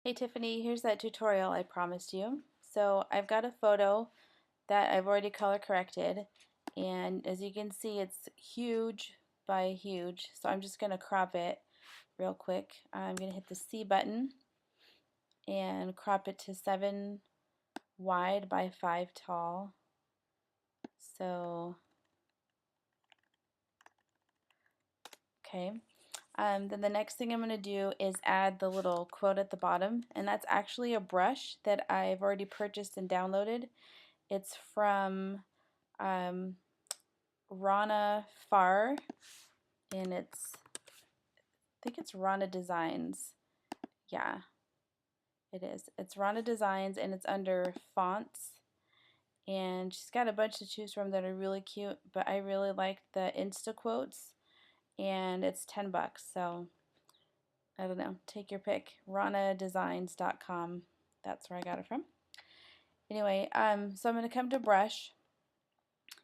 Hey Tiffany, here's that tutorial I promised you. So I've got a photo that I've already color corrected, and as you can see it's huge by huge, so I'm just going to crop it real quick. I'm going to hit the C button and crop it to 7 wide by 5 tall. So okay. Then the next thing I'm going to do is add the little quote at the bottom, and that's actually a brush that I've already purchased and downloaded. It's from um, Rana Farr, and I think it's Rana Designs. Yeah, it is. It's Rana Designs, and it's under fonts. And she's got a bunch to choose from that are really cute, but I really like the Insta quotes, and it's 10 bucks. So I don't know, take your pick. RanaDesigns.com. That's where I got it from. Anyway, so I'm going to come to brush,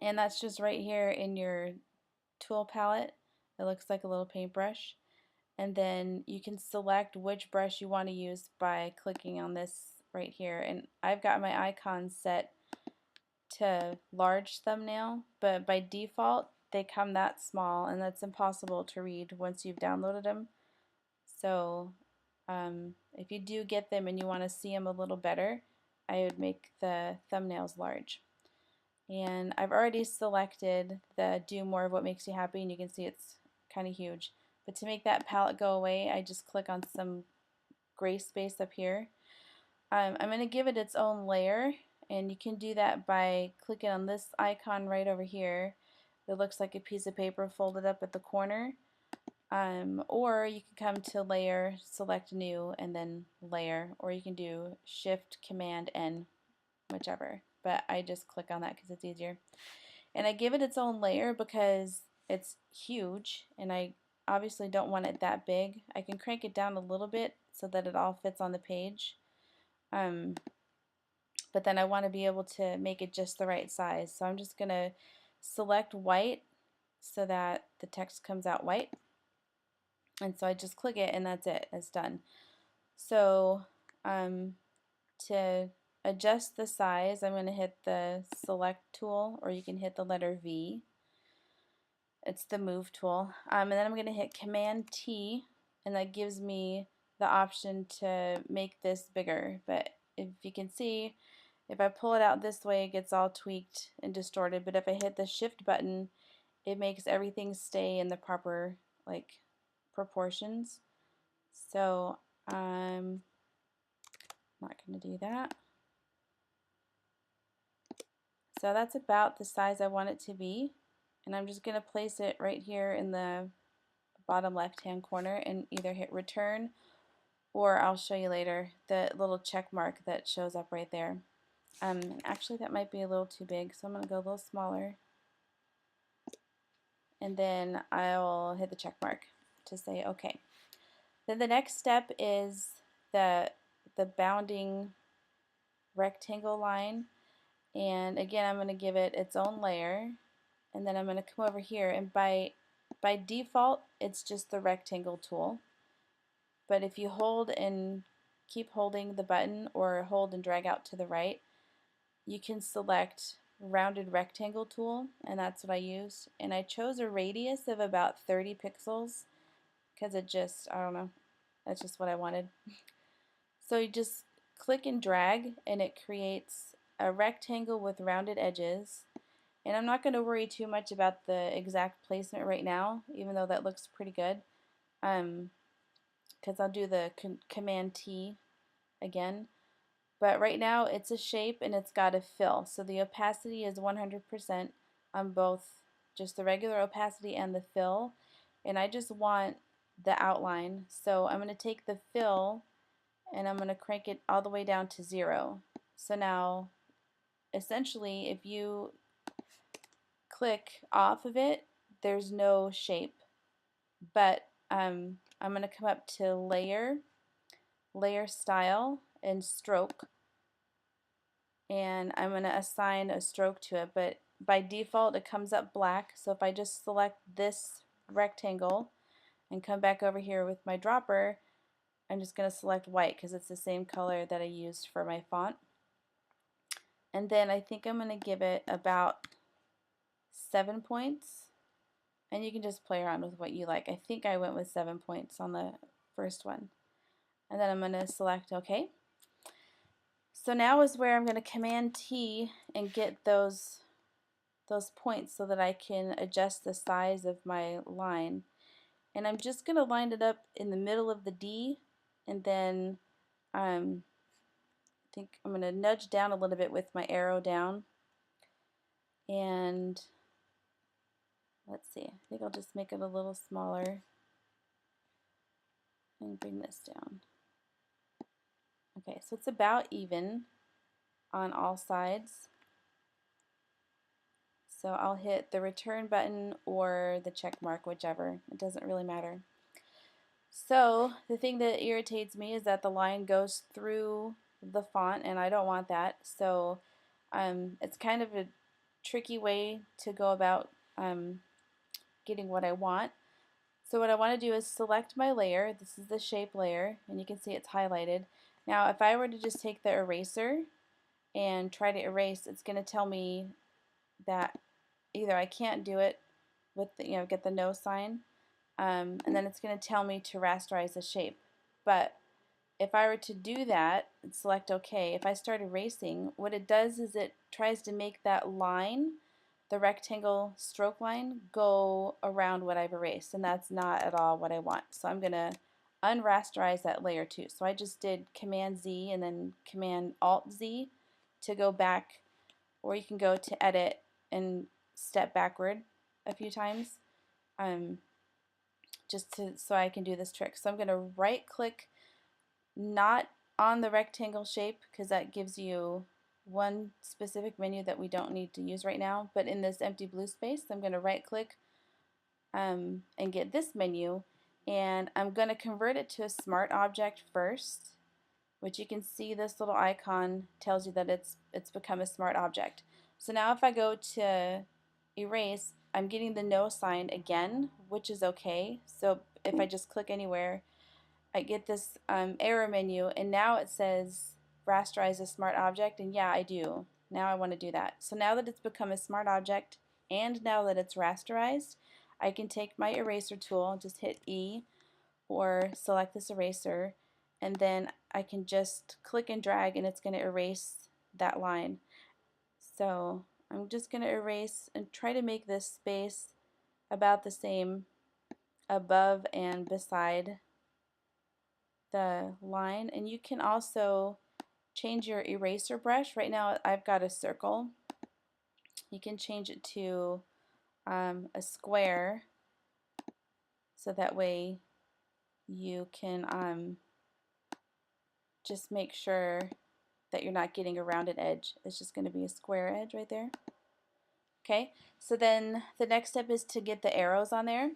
and that's just right here in your tool palette. It looks like a little paintbrush. And then you can select which brush you want to use by clicking on this right here. And I've got my icons set to large thumbnail, but by default they come that small, and that's impossible to read once you've downloaded them. So if you do get them and you want to see them a little better, I would make the thumbnails large. And I've already selected the do more of what makes you happy, and you can see it's kind of huge. But to make that palette go away, I just click on some gray space up here. I'm going to give it its own layer, and you can do that by clicking on this icon right over here. It looks like a piece of paper folded up at the corner. Or you can come to layer, select new, and then layer, or you can do shift command N, whichever, but I just click on that because it's easier. And I give it its own layer because it's huge, and I obviously don't want it that big. I can crank it down a little bit so that it all fits on the page, but then I want to be able to make it just the right size. So I'm just going to select white so that the text comes out white. And so I just click it, and that's it. It's done. So to adjust the size, I'm going to hit the select tool, or you can hit the letter V. It's the move tool. And then I'm going to hit Command T, and that gives me the option to make this bigger. But if you can see, if I pull it out this way, it gets all tweaked and distorted. But if I hit the Shift button, it makes everything stay in the proper proportions. So I'm not going to do that. So that's about the size I want it to be, and I'm just going to place it right here in the bottom left hand corner and either hit return, or I'll show you later the little check mark that shows up right there. Actually that might be a little too big, so I'm going to go a little smaller, and then I'll hit the check mark to say okay. Then the next step is the bounding rectangle line, and again I'm going to give it its own layer, and then I'm going to come over here, and by default it's just the rectangle tool, but if you hold and keep holding the button or hold and drag out to the right, you can select rounded rectangle tool, and that's what I used, and I chose a radius of about 30 pixels because it just, I don't know, that's just what I wanted. So you just click and drag, and it creates a rectangle with rounded edges. And I'm not going to worry too much about the exact placement right now, even though that looks pretty good, because I'll do the Command T again. But right now it's a shape, and it's got a fill. So the opacity is 100% on both just the regular opacity and the fill. And I just want the outline. So I'm going to take the fill, and I'm going to crank it all the way down to 0. So now essentially if you click off of it, there's no shape. But I'm going to come up to layer, layer style, and stroke, and I'm going to assign a stroke to it, but by default it comes up black. So if I just select this rectangle and come back over here with my dropper, I'm just going to select white because it's the same color that I used for my font. And then I think I'm going to give it about 7 points. And you can just play around with what you like. I think I went with 7 points on the first one. And then I'm going to select OK. So now is where I'm going to Command T and get those points so that I can adjust the size of my line. And I'm just going to line it up in the middle of the D, and then I think I'm going to nudge down a little bit with my arrow down. And let's see, I think I'll just make it a little smaller and bring this down. Okay, so it's about even on all sides. So I'll hit the return button or the check mark, whichever. It doesn't really matter. So the thing that irritates me is that the line goes through the font, and I don't want that. So it's kind of a tricky way to go about getting what I want. So what I want to do is select my layer. This is the shape layer, and you can see it's highlighted. Now if I were to just take the eraser and try to erase, it's going to tell me that either I can't do it with the, get the no sign, and then it's going to tell me to rasterize the shape. But if I were to do that and select OK, if I start erasing, what it does is it tries to make that line, the rectangle stroke line, go around what I've erased, and that's not at all what I want. So I'm going to unrasterize that layer too. So I just did Command Z and then Command Alt Z to go back, or you can go to Edit and step backward a few times, so I can do this trick. So I'm going to right click, not on the rectangle shape, because that gives you one specific menu that we don't need to use right now, but in this empty blue space I'm going to right click and get this menu, and I'm going to convert it to a smart object first, which you can see this little icon tells you that it's become a smart object. So now if I go to erase, I'm getting the no sign again, which is okay. So if I just click anywhere, I get this error menu, and now it says rasterize a smart object, and yeah, I do. Now I want to do that. So now that it's become a smart object, and now that it's rasterized, I can take my eraser tool, just hit E, or select this eraser, and then I can just click and drag, and it's going to erase that line. So I'm just going to erase and try to make this space about the same above and beside the line. And you can also change your eraser brush. Right now I've got a circle. You can change it to a square, so that way you can just make sure that you're not getting a rounded edge. It's just going to be a square edge right there. Okay, so then the next step is to get the arrows on there.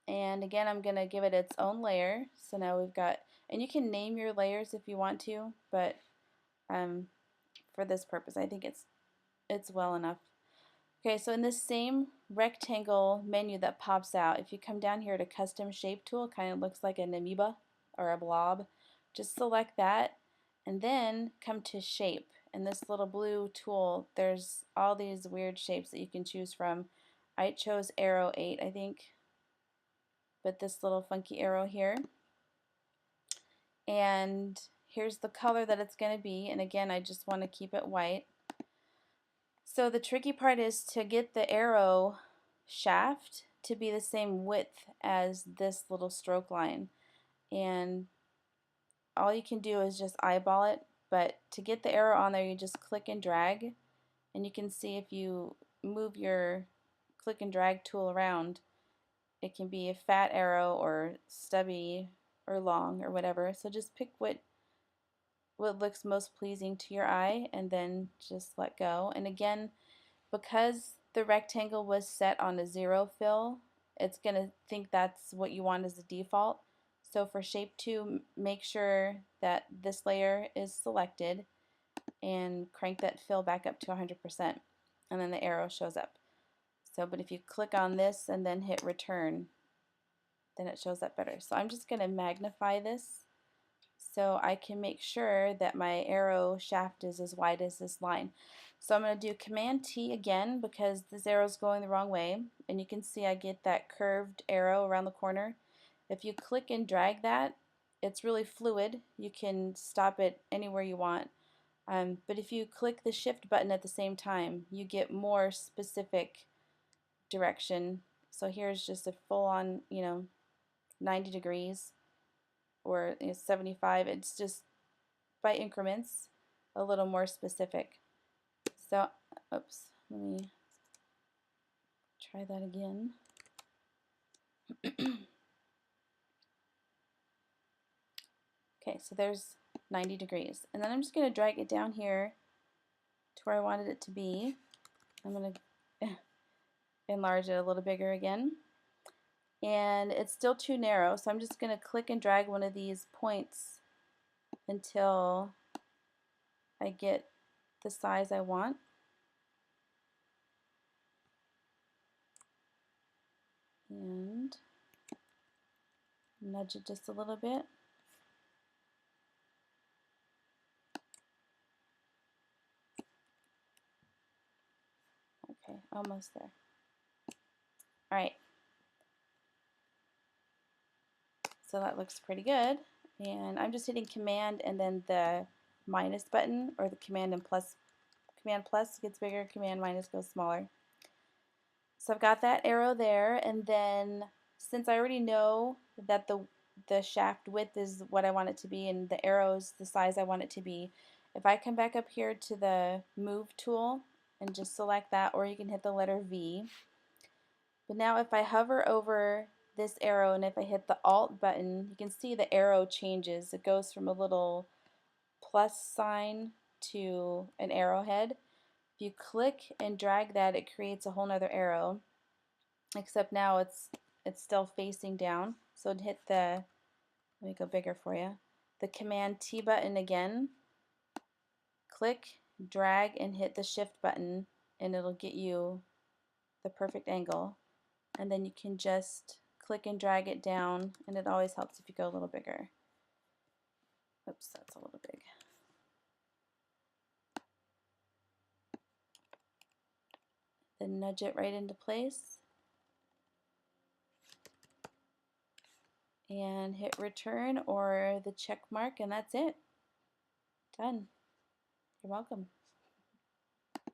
And again, I'm going to give it its own layer. So now we've got, and you can name your layers if you want to, but for this purpose, I think it's well enough. Okay, so in this same rectangle menu that pops out, if you come down here to Custom Shape Tool, it kind of looks like an amoeba or a blob. Just select that, and then come to Shape. In this little blue tool, there's all these weird shapes that you can choose from. I chose Arrow 8, I think, but this little funky arrow here. And here's the color that it's going to be, and again, I just want to keep it white. So the tricky part is to get the arrow shaft to be the same width as this little stroke line, and all you can do is just eyeball it, but to get the arrow on there you just click and drag, and you can see if you move your click and drag tool around, it can be a fat arrow or stubby or long or whatever. So just pick what looks most pleasing to your eye and then just let go. And again, because the rectangle was set on a 0 fill, it's going to think that's what you want as the default. So for shape 2, make sure that this layer is selected and crank that fill back up to 100%, and then the arrow shows up. So, but if you click on this and then hit return, then it shows up better. So I'm just going to magnify this so I can make sure that my arrow shaft is as wide as this line. So I'm going to do Command T again because this arrow is going the wrong way, and you can see I get that curved arrow around the corner. If you click and drag that, it's really fluid. You can stop it anywhere you want. But if you click the shift button at the same time, you get more specific direction. So here's just a full-on, 90 degrees or 75. It's just by increments, a little more specific. So, oops, let me try that again. Okay, so there's 90 degrees. And then I'm just going to drag it down here to where I wanted it to be. I'm going to enlarge it a little bigger again. And it's still too narrow, so I'm just going to click and drag one of these points until I get the size I want. And nudge it just a little bit. Okay, almost there. Alright, so that looks pretty good. And I'm just hitting Command and then the minus button, or the Command and plus. Command plus gets bigger, Command minus goes smaller. So I've got that arrow there, and then since I already know that the shaft width is what I want it to be and the arrow's the size I want it to be, if I come back up here to the move tool and just select that, or you can hit the letter V. But now if I hover over this arrow and if I hit the Alt button, you can see the arrow changes. It goes from a little plus sign to an arrowhead. If you click and drag that, it creates a whole nother arrow, except now it's still facing down. So hit the, let me go bigger for you, the Command T button again, click, drag, and hit the shift button, and it'll get you the perfect angle. And then you can just click and drag it down, and it always helps if you go a little bigger. Oops, that's a little big. Then nudge it right into place and hit return or the check mark, and that's it. Done. You're welcome.